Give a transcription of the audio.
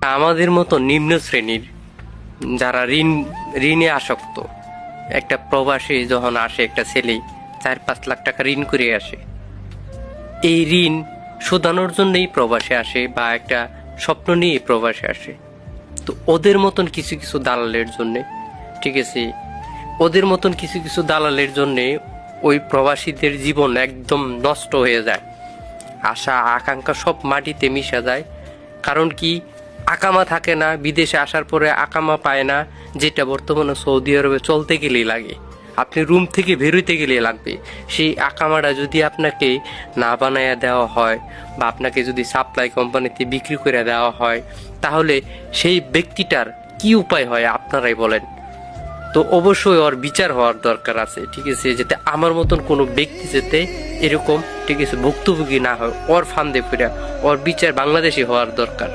আমাদের মতো নিম্ন শ্রেণীর যারা ঋণে আসক্ত, একটা প্রবাসী যখন আসে, একটা ছেলে 4-5 লাখ টাকা ঋণ করে আসে, এই ঋণ শোধানোর জন্যই প্রবাসে আসে বা একটা স্বপ্ন নিয়ে প্রবাসে আসে। তো ওদের মতন কিছু কিছু দালালের জন্যে, ঠিক আছে, ওদের মতন কিছু কিছু দালালের জন্যে ওই প্রবাসীদের জীবন একদম নষ্ট হয়ে যায়, আশা আকাঙ্ক্ষা সব মাটিতে মিশে যায়। কারণ কি, আকামা থাকে না, বিদেশে আসার পরে আকামা পায় না, যেটা বর্তমানে সৌদি আরবে চলতে গেলেই লাগে, আপনি রুম থেকে বেরোতে গেলে লাগবে। সেই আকামাটা যদি আপনাকে না বানাইয়া দেওয়া হয় বা আপনাকে যদি সাপ্লাই কোম্পানিতে বিক্রি করে দেওয়া হয়, তাহলে সেই ব্যক্তিটার কি উপায় হয় আপনারাই বলেন। তো অবশ্যই ওর বিচার হওয়ার দরকার আছে, ঠিক আছে, যাতে আমার মতন কোনো ব্যক্তি যাতে এরকম, ঠিক আছে, ভুক্তভোগী না হয়, ওর ফান্দে ফিরে ওর বিচার বাংলাদেশে হওয়ার দরকার।